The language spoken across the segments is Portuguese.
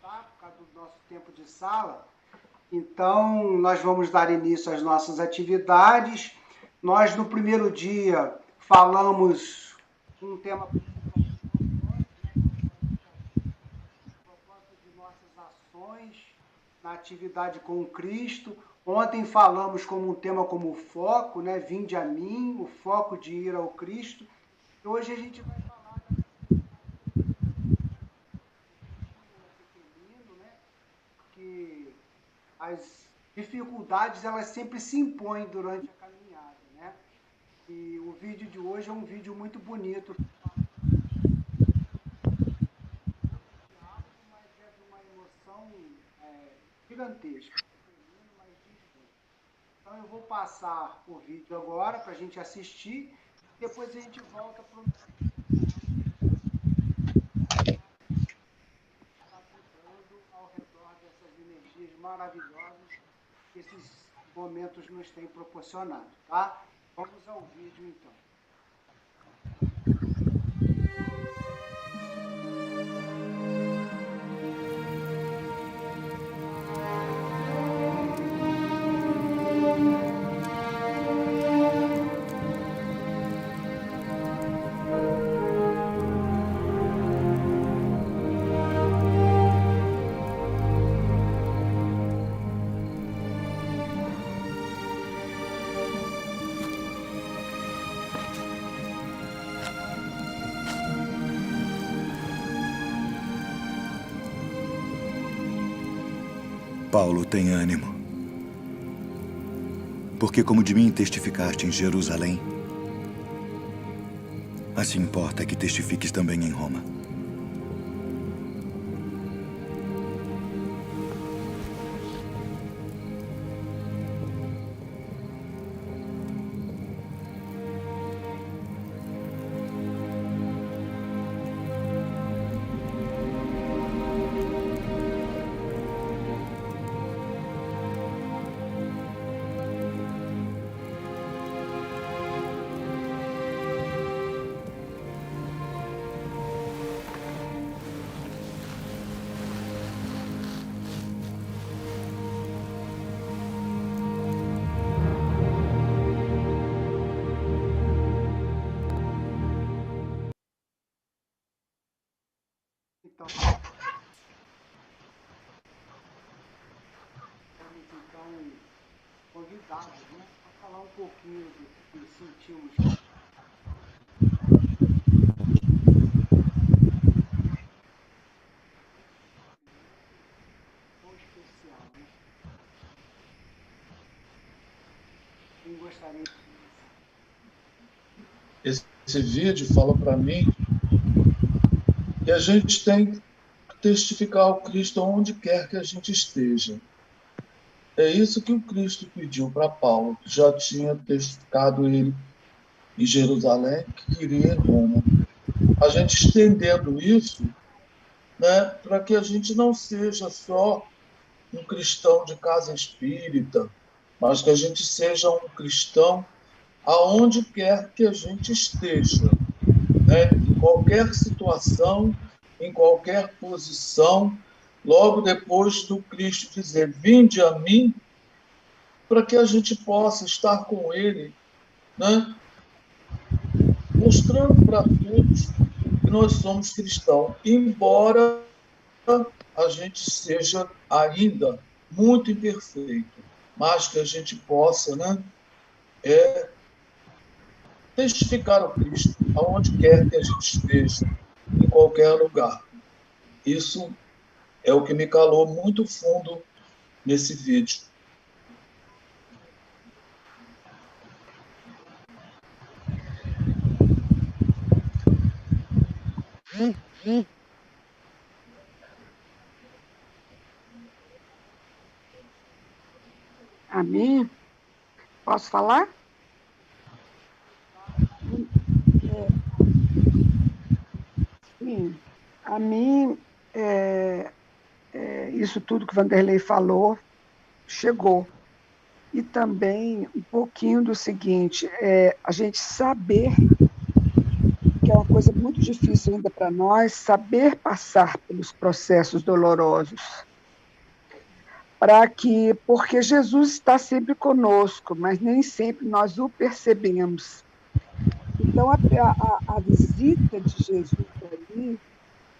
Tá? Por causa do nosso tempo de sala. Então, nós vamos dar início às nossas atividades. Nós, no primeiro dia, falamos um tema propósito de nossas ações na atividade com Cristo. Ontem falamos como um tema como foco, né? Vinde a mim, o foco de ir ao Cristo. E hoje a gente vai falar pequenino, né? Que as dificuldades elas sempre se impõem durante a caminhada, né? E o vídeo de hoje é um vídeo muito bonito, mas é de uma emoção gigantesca. Então eu vou passar o vídeo agora para a gente assistir, depois a gente volta para o ao redor dessas energias maravilhosas que esses momentos nos têm proporcionado, tá? Vamos ao vídeo então. Paulo, tem ânimo. Porque como de mim testificaste em Jerusalém, assim importa que testifiques também em Roma. Então, convidados, né, para falar um pouquinho do que sentimos. Tão especial, né? Quem gostaria de... Esse vídeo fala para mim que a gente tem que testificar o Cristo onde quer que a gente esteja. É isso que o Cristo pediu para Paulo, que já tinha testificado ele em Jerusalém, que queria em Roma. A gente estendendo isso, né, para que a gente não seja só um cristão de casa espírita, mas que a gente seja um cristão aonde quer que a gente esteja, né? Em qualquer situação, em qualquer posição, logo depois do Cristo dizer, vinde a mim, para que a gente possa estar com Ele, né? Mostrando para todos que nós somos cristãos, embora a gente seja ainda muito imperfeito, mas que a gente possa, né, testificar o Cristo aonde quer que a gente esteja, em qualquer lugar. Isso é o que me calou muito fundo nesse vídeo. A mim? Posso falar? Sim, a mim, isso tudo que o Vanderlei falou chegou. E também um pouquinho do seguinte, a gente saber que é uma coisa muito difícil ainda para nós, saber passar pelos processos dolorosos. Porque Jesus está sempre conosco, mas nem sempre nós o percebemos. Então, a visita de Jesus ali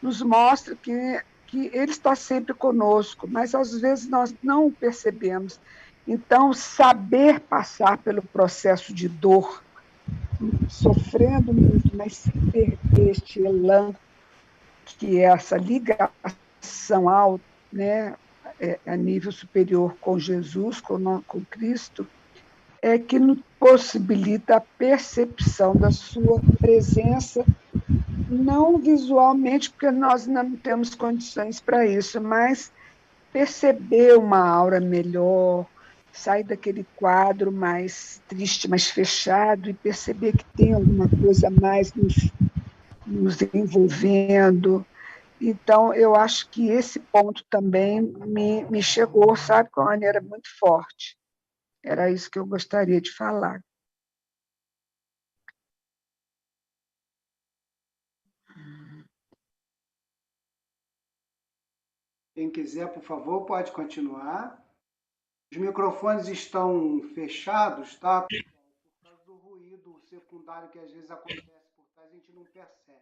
nos mostra que ele está sempre conosco, mas às vezes nós não o percebemos. Então, saber passar pelo processo de dor, sofrendo muito, mas sem perder este elan, que é essa ligação alta, né, a nível superior com Jesus, com Cristo, é que nos possibilita a percepção da sua presença, não visualmente, porque nós não temos condições para isso, mas perceber uma aura melhor, sair daquele quadro mais triste, mais fechado, e perceber que tem alguma coisa mais nos envolvendo. Então, eu acho que esse ponto também me chegou, sabe, de uma maneira muito forte. Era isso que eu gostaria de falar. Quem quiser, por favor, pode continuar. Os microfones estão fechados, tá? Por causa do ruído secundário que às vezes acontece por trás, a gente não percebe.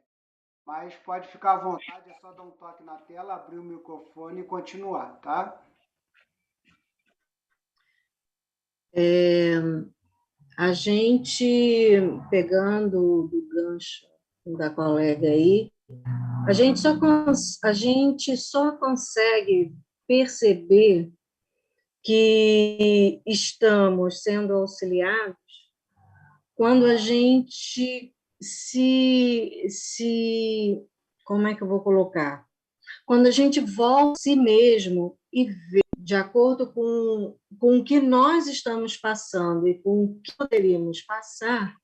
Mas pode ficar à vontade, é só dar um toque na tela, abrir o microfone e continuar, tá? A gente, pegando do gancho da colega aí, a gente só consegue perceber que estamos sendo auxiliados quando a gente como é que eu vou colocar? Quando a gente volta a si mesmo e vê, de acordo com o que nós estamos passando e com o que poderíamos passar,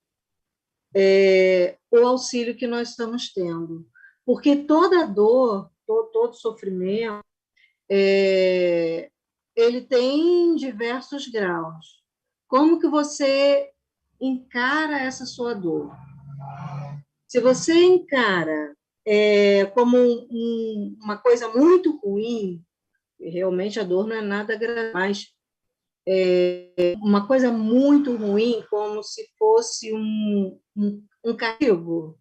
o auxílio que nós estamos tendo. Porque toda dor, todo sofrimento, ele tem diversos graus. Como que você encara essa sua dor? Se você encara como uma coisa muito ruim, realmente a dor não é nada agradável, mas uma coisa muito ruim, como se fosse um castigo,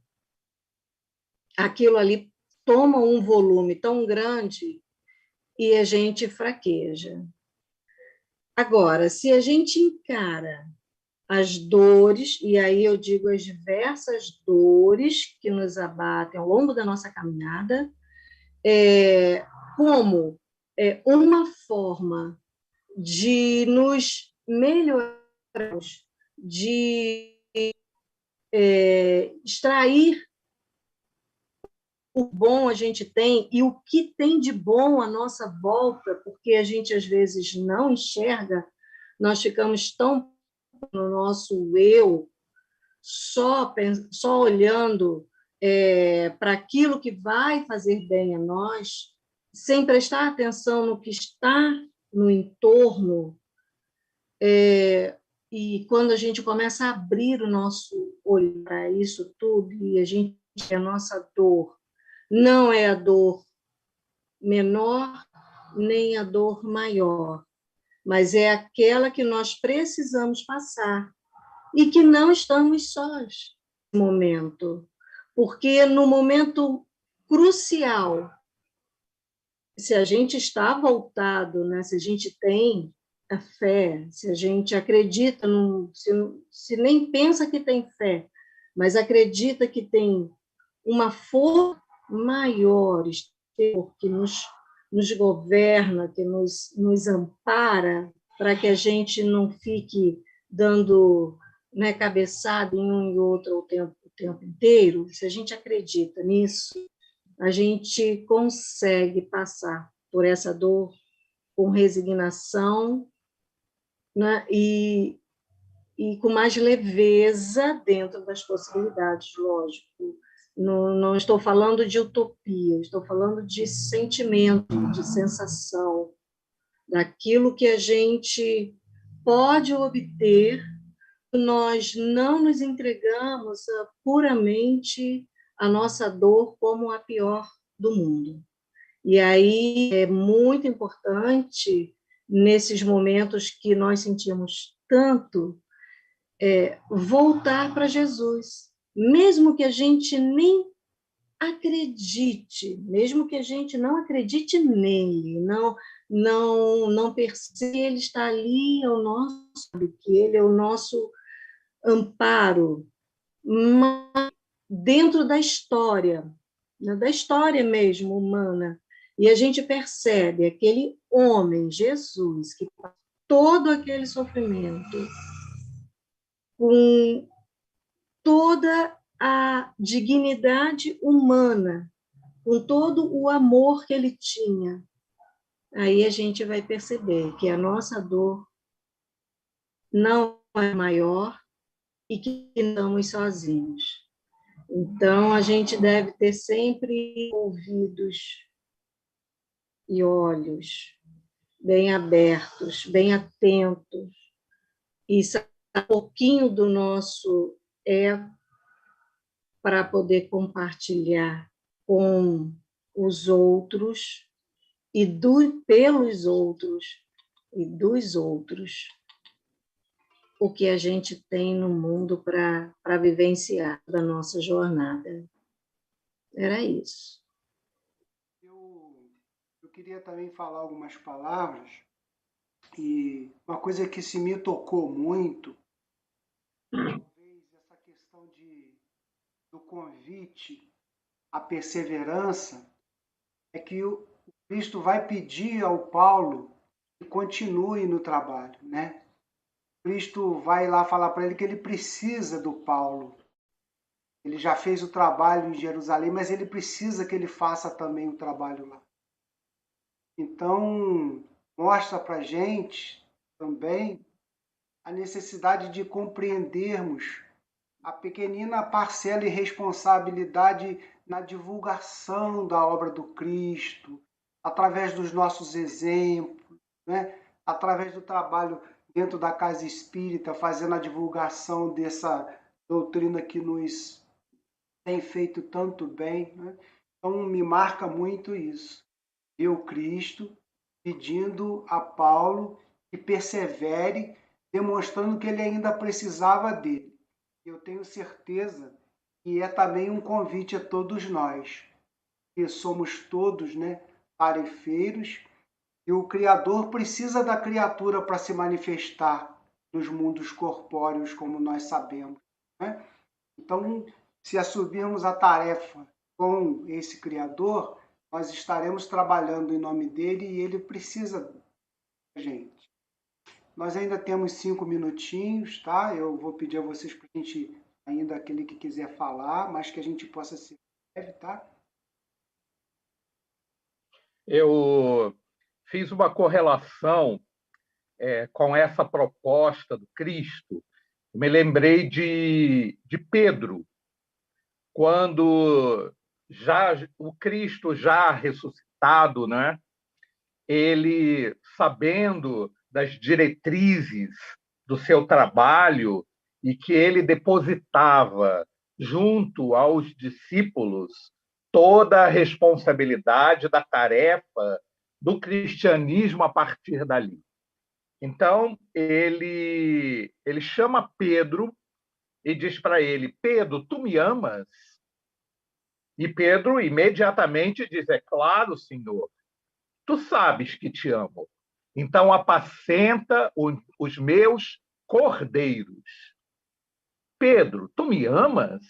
aquilo ali toma um volume tão grande e a gente fraqueja. Agora, se a gente encara as dores, e aí eu digo as diversas dores que nos abatem ao longo da nossa caminhada, como uma forma de nos melhorarmos, de extrair o bom a gente tem e o que tem de bom à nossa volta, porque a gente às vezes não enxerga, nós ficamos tão no nosso eu, só olhando para aquilo que vai fazer bem a nós, sem prestar atenção no que está no entorno, e quando a gente começa a abrir o nosso olho para isso tudo, e a nossa dor não é a dor menor, nem a dor maior, mas é aquela que nós precisamos passar e que não estamos sós no momento, porque no momento crucial, se a gente está voltado, né, se a gente tem a fé, se a gente acredita, se nem pensa que tem fé, mas acredita que tem uma força maior que nos governa, que nos ampara, para que a gente não fique dando, né, cabeçada em um e outro o tempo inteiro. Se a gente acredita nisso, a gente consegue passar por essa dor com resignação, né, e com mais leveza dentro das possibilidades, lógico. Não estou falando de utopia, estou falando de sentimento, de sensação, daquilo que a gente pode obter. Nós não nos entregamos puramente a nossa dor como a pior do mundo. E aí é muito importante, nesses momentos que nós sentimos tanto, voltar para Jesus. Mesmo que a gente nem acredite, mesmo que a gente não acredite nele, não perceba que ele está ali ao nosso, que ele é o nosso amparo, mas dentro da história, né, da história mesmo humana. E a gente percebe aquele homem, Jesus, que passou todo aquele sofrimento, com toda a dignidade humana, com todo o amor que ele tinha. Aí a gente vai perceber que a nossa dor não é maior e que não estamos sozinhos. Então, a gente deve ter sempre ouvidos e olhos bem abertos, bem atentos, e saber um pouquinho do nosso para poder compartilhar com os outros e pelos outros e dos outros o que a gente tem no mundo para vivenciar da nossa jornada. Era isso. Eu queria também falar algumas palavras, e uma coisa que se me tocou muito, talvez essa questão do convite à perseverança, é que o Cristo vai pedir ao Paulo que continue no trabalho, né? Cristo vai lá falar para ele que ele precisa do Paulo. Ele já fez o trabalho em Jerusalém, mas ele precisa que ele faça também o trabalho lá. Então, mostra para a gente também a necessidade de compreendermos a pequenina parcela e responsabilidade na divulgação da obra do Cristo, através dos nossos exemplos, né? Através do trabalho dentro da casa espírita, fazendo a divulgação dessa doutrina que nos tem feito tanto bem, né? Então, me marca muito isso. Eu, Cristo, pedindo a Paulo que persevere, demonstrando que ele ainda precisava dele. Eu tenho certeza que é também um convite a todos nós, que somos todos, né, tarefeiros, e o Criador precisa da criatura para se manifestar nos mundos corpóreos, como nós sabemos, né? Então, se assumirmos a tarefa com esse Criador, nós estaremos trabalhando em nome dele e ele precisa da gente. Nós ainda temos 5 minutinhos, tá? Eu vou pedir a vocês para a gente, ainda aquele que quiser falar, mas que a gente possa ser breve, tá? Eu fiz uma correlação com essa proposta do Cristo. Me lembrei de Pedro, quando o Cristo já ressuscitado, né? Ele, sabendo das diretrizes do seu trabalho e que ele depositava junto aos discípulos toda a responsabilidade da tarefa do cristianismo a partir dali. Então, ele chama Pedro e diz para ele: Pedro, tu me amas? E Pedro imediatamente diz: é claro, Senhor, tu sabes que te amo. Então, apacenta os meus cordeiros. Pedro, tu me amas?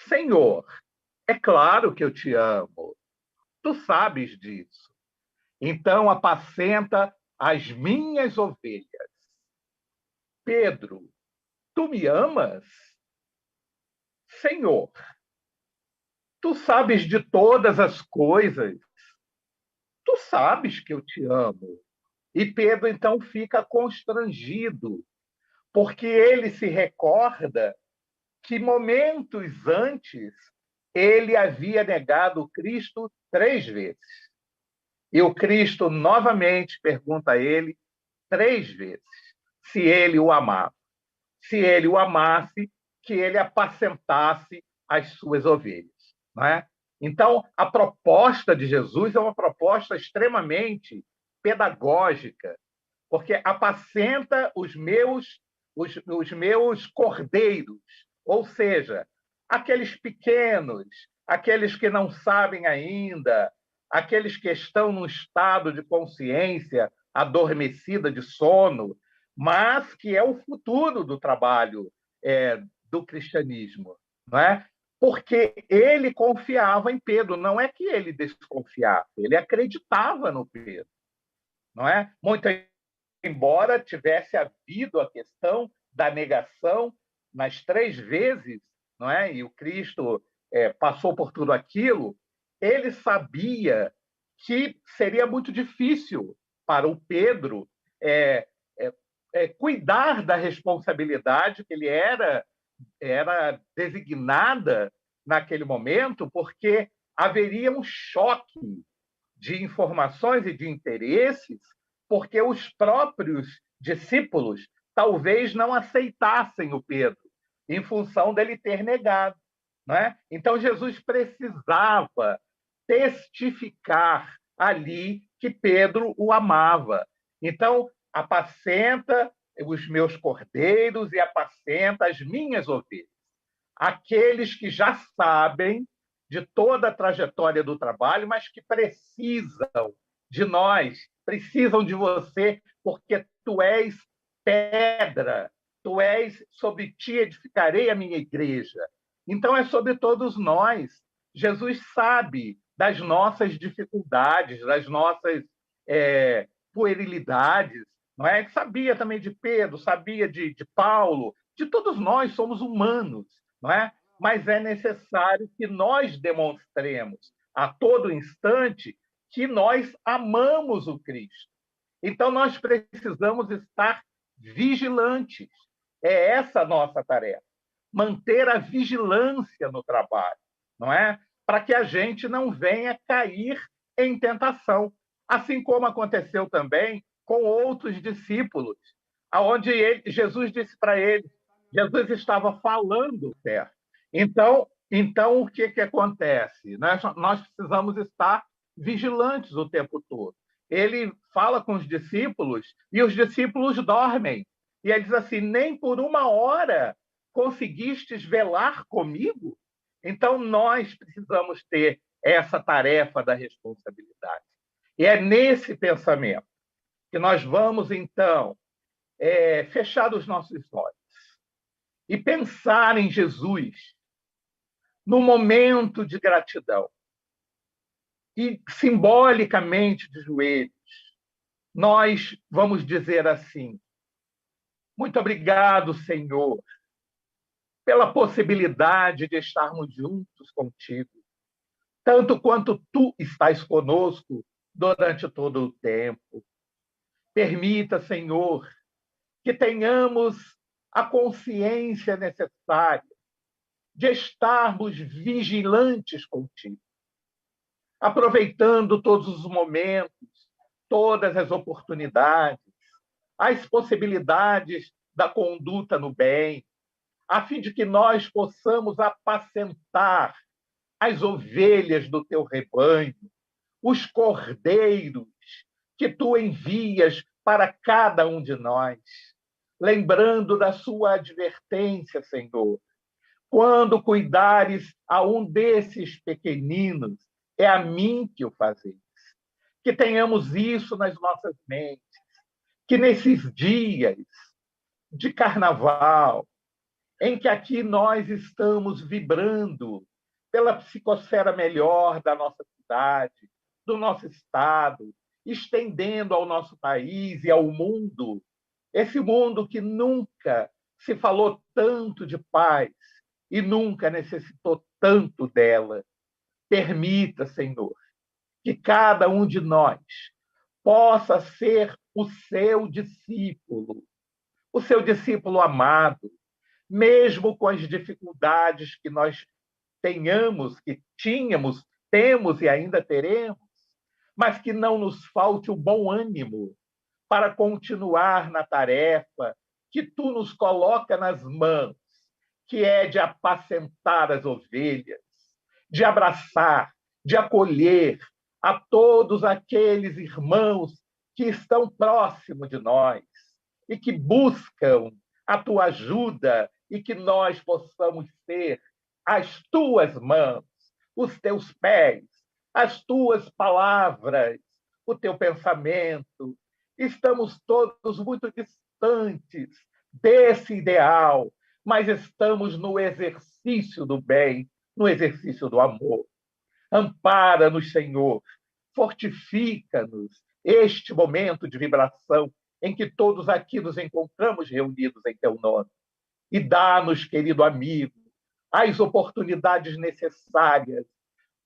Senhor, é claro que eu te amo. Tu sabes disso. Então, apacenta as minhas ovelhas. Pedro, tu me amas? Senhor, tu sabes de todas as coisas. Tu sabes que eu te amo. E Pedro, então, fica constrangido, porque ele se recorda que momentos antes ele havia negado Cristo 3 vezes. E o Cristo novamente pergunta a ele 3 vezes se ele o amava. Se ele o amasse, que ele apacentasse as suas ovelhas, não é? Então, a proposta de Jesus é uma proposta extremamente pedagógica, porque apacenta os meus cordeiros, ou seja, aqueles pequenos, aqueles que não sabem ainda, aqueles que estão num estado de consciência adormecida de sono, mas que é o futuro do trabalho do cristianismo, não é? Porque ele confiava em Pedro, não é que ele desconfiava, ele acreditava no Pedro, não é? Muito embora tivesse havido a questão da negação nas 3 vezes, não é? E o Cristo passou por tudo aquilo, ele sabia que seria muito difícil para o Pedro cuidar da responsabilidade que ele era designada naquele momento, porque haveria um choque de informações e de interesses, porque os próprios discípulos talvez não aceitassem o Pedro, em função dele ter negado. Não é? Então, Jesus precisava testificar ali que Pedro o amava. Então, apacenta os meus cordeiros e apacenta as minhas ovelhas. Aqueles que já sabem de toda a trajetória do trabalho, mas que precisam de nós, precisam de você, porque tu és pedra, tu és, sobre ti edificarei a minha igreja. Então é sobre todos nós. Jesus sabe das nossas dificuldades, das nossas puerilidades, não é? Sabia também de Pedro, sabia de Paulo, de todos nós, somos humanos, não é? Mas é necessário que nós demonstremos a todo instante que nós amamos o Cristo. Então, nós precisamos estar vigilantes. É essa a nossa tarefa. Manter a vigilância no trabalho, não é? Para que a gente não venha cair em tentação. Assim como aconteceu também com outros discípulos, onde Jesus disse para eles, Jesus estava falando perto. Então, o que acontece? Nós precisamos estar vigilantes o tempo todo. Ele fala com os discípulos e os discípulos dormem. E ele diz assim, nem por 1 hora conseguistes velar comigo? Então, nós precisamos ter essa tarefa da responsabilidade. E é nesse pensamento que nós vamos, então, fechar os nossos olhos e pensar em Jesus no momento de gratidão. E, simbolicamente, de joelhos, nós vamos dizer assim, muito obrigado, Senhor, pela possibilidade de estarmos juntos contigo, tanto quanto tu estás conosco durante todo o tempo. Permita, Senhor, que tenhamos a consciência necessária de estarmos vigilantes contigo, aproveitando todos os momentos, todas as oportunidades, as possibilidades da conduta no bem, a fim de que nós possamos apacentar as ovelhas do teu rebanho, os cordeiros que tu envias para cada um de nós, lembrando da sua advertência, Senhor. Quando cuidares a um desses pequeninos, é a mim que o fazeis. Que tenhamos isso nas nossas mentes, que nesses dias de carnaval, em que aqui nós estamos vibrando pela psicosfera melhor da nossa cidade, do nosso estado, estendendo ao nosso país e ao mundo, esse mundo que nunca se falou tanto de paz e nunca necessitou tanto dela. Permita, Senhor, que cada um de nós possa ser o seu discípulo amado, mesmo com as dificuldades que nós tenhamos, que tínhamos, temos e ainda teremos, mas que não nos falte o bom ânimo para continuar na tarefa que tu nos coloca nas mãos, que é de apacentar as ovelhas, de abraçar, de acolher a todos aqueles irmãos que estão próximos de nós e que buscam a tua ajuda e que nós possamos ser as tuas mãos, os teus pés, as tuas palavras, o teu pensamento. Estamos todos muito distantes desse ideal, mas estamos no exercício do bem, no exercício do amor. Ampara-nos, Senhor, fortifica-nos este momento de vibração em que todos aqui nos encontramos reunidos em teu nome. E dá-nos, querido amigo, as oportunidades necessárias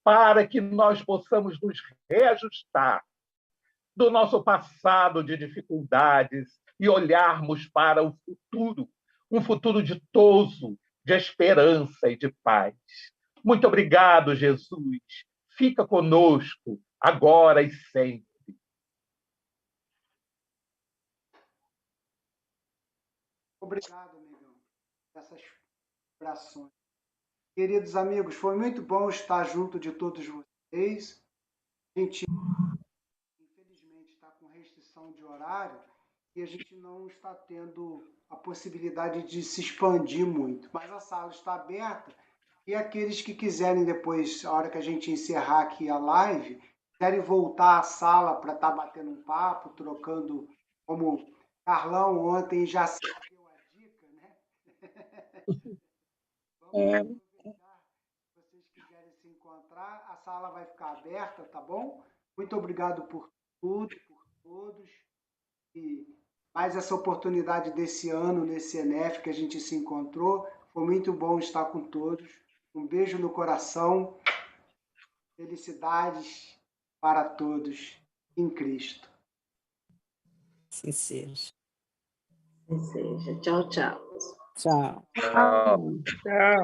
para que nós possamos nos reajustar do nosso passado de dificuldades e olharmos para o futuro, um futuro ditoso, de esperança e de paz. Muito obrigado, Jesus. Fica conosco, agora e sempre. Obrigado, amigão, por essas orações. Queridos amigos, foi muito bom estar junto de todos vocês. A gente, infelizmente, está com restrição de horário e a gente não está tendo a possibilidade de se expandir muito. Mas a sala está aberta e aqueles que quiserem depois, a hora que a gente encerrar aqui a live, quiserem voltar à sala para estar batendo um papo, trocando, como Carlão ontem já se deu a dica, né? Vamos aproveitar. Se vocês quiserem se encontrar, a sala vai ficar aberta, tá bom? Muito obrigado por tudo, por todos. E mais essa oportunidade desse ano, nesse ENEF que a gente se encontrou. Foi muito bom estar com todos. Um beijo no coração. Felicidades para todos em Cristo. Assim seja. Assim seja. Tchau, tchau. Tchau. Tchau. Tchau.